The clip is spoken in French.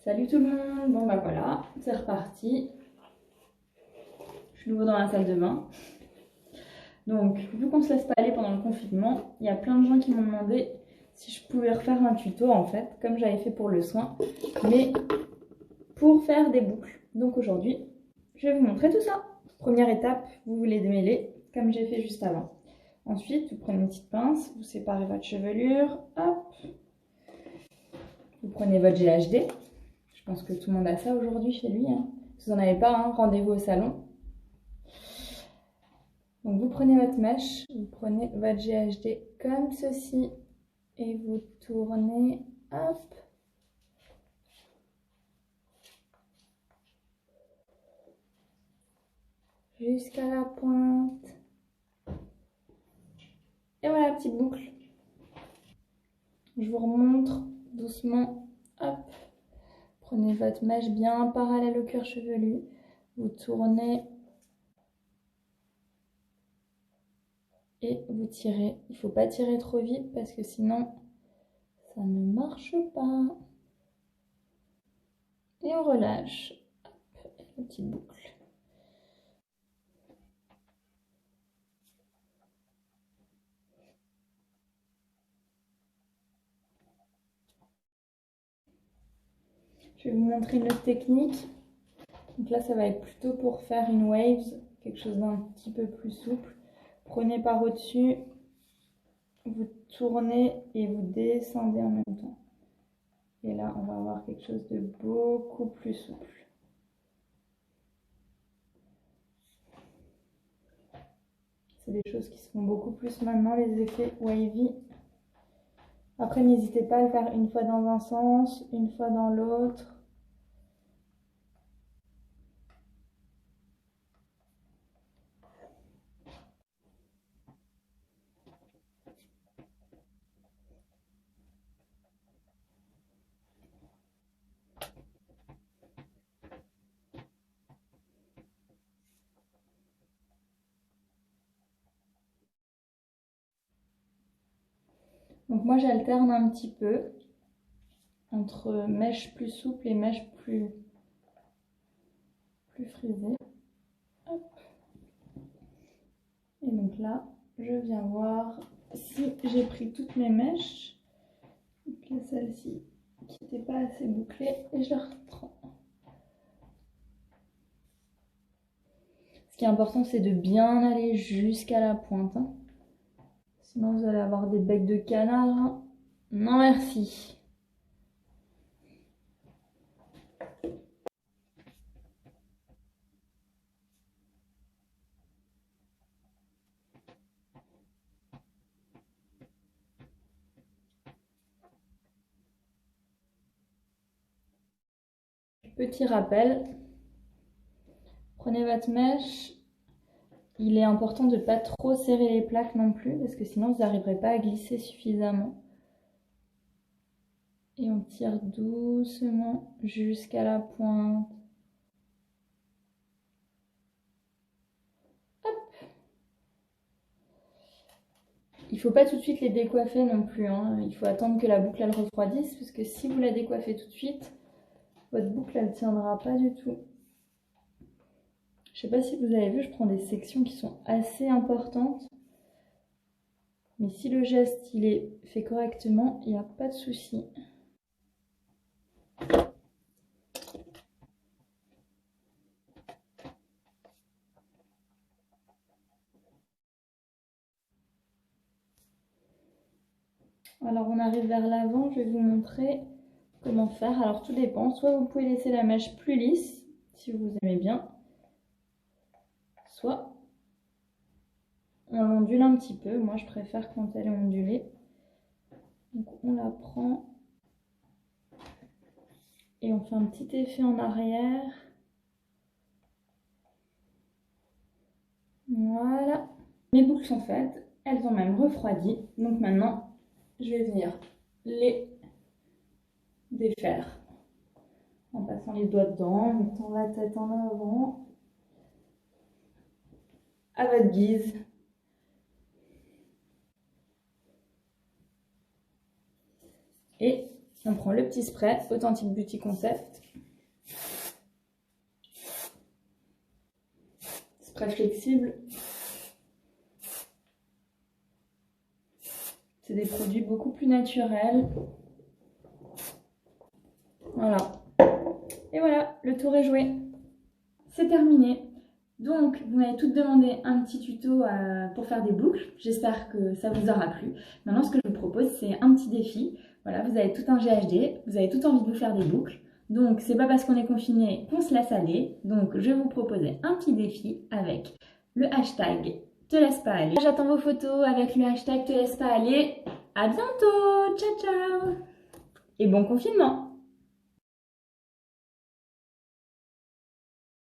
Salut tout le monde, bon bah voilà, c'est reparti. Je suis nouveau dans la salle de bain. Donc, vu qu'on se laisse pas aller pendant le confinement, il y a plein de gens qui m'ont demandé si je pouvais refaire un tuto en fait, comme j'avais fait pour le soin, mais pour faire des boucles. Donc aujourd'hui, je vais vous montrer tout ça. Première étape, vous les démêlez, comme j'ai fait juste avant. Ensuite, vous prenez une petite pince, vous séparez votre chevelure, hop. Vous prenez votre GHD. Je pense que tout le monde a ça aujourd'hui chez lui. Hein. Si vous n'en avez pas, hein, rendez-vous au salon. Donc vous prenez votre mèche, vous prenez votre GHD comme ceci et vous tournez, hop. Jusqu'à la pointe. Et voilà, petite boucle. Je vous remontre doucement, hop. Prenez votre mèche bien parallèle au cuir chevelu. Vous tournez. Et vous tirez. Il ne faut pas tirer trop vite parce que sinon, ça ne marche pas. Et on relâche. Hop, la petite boucle. Je vais vous montrer une autre technique. Donc là, ça va être plutôt pour faire une waves, quelque chose d'un petit peu plus souple. Prenez par au-dessus, vous tournez et vous descendez en même temps. Et là, on va avoir quelque chose de beaucoup plus souple. C'est des choses qui se font beaucoup plus maintenant, les effets wavy. Après, n'hésitez pas à le faire une fois dans un sens, une fois dans l'autre. Donc moi j'alterne un petit peu entre mèche plus souple et mèche plus frisée. Hop. Et donc là, je viens voir si j'ai pris toutes mes mèches. Donc là, celle-ci qui n'était pas assez bouclée et je la reprends. Ce qui est important, c'est de bien aller jusqu'à la pointe. Hein. Sinon, vous allez avoir des becs de canard. Hein. Non, merci. Petit rappel, prenez votre mèche. Il est important de ne pas trop serrer les plaques non plus, parce que sinon vous n'arriverez pas à glisser suffisamment. Et on tire doucement jusqu'à la pointe. Hop. Il ne faut pas tout de suite les décoiffer non plus. Hein. Il faut attendre que la boucle elle refroidisse, parce que si vous la décoiffez tout de suite, votre boucle elle ne tiendra pas du tout. Je ne sais pas si vous avez vu, je prends des sections qui sont assez importantes. Mais si le geste il est fait correctement, il n'y a pas de souci. Alors on arrive vers l'avant, je vais vous montrer comment faire. Alors tout dépend, soit vous pouvez laisser la mèche plus lisse, si vous aimez bien, soit on l'ondule un petit peu. Moi je préfère quand elle est ondulée. Donc on la prend et on fait un petit effet en arrière. Voilà. Mes boucles sont faites, elles ont même refroidi. Donc maintenant, je vais venir les défaire en passant les doigts dedans, en mettant la tête en avant, à votre guise. Et On prend le petit spray Authentic Beauty Concept. Spray flexible. C'est des produits beaucoup plus naturels. Voilà. Et voilà, le tour est joué. C'est terminé. Donc, vous m'avez toutes demandé un petit tuto pour faire des boucles. J'espère que ça vous aura plu. Maintenant, ce que je vous propose, c'est un petit défi. Voilà, vous avez tout un GHD, vous avez tout envie de vous faire des boucles. Donc, c'est pas parce qu'on est confiné qu'on se laisse aller. Donc, je vais vous proposer un petit défi avec le hashtag te laisse pas aller. J'attends vos photos avec le hashtag te laisse pas aller. À bientôt. Ciao, ciao. Et bon confinement.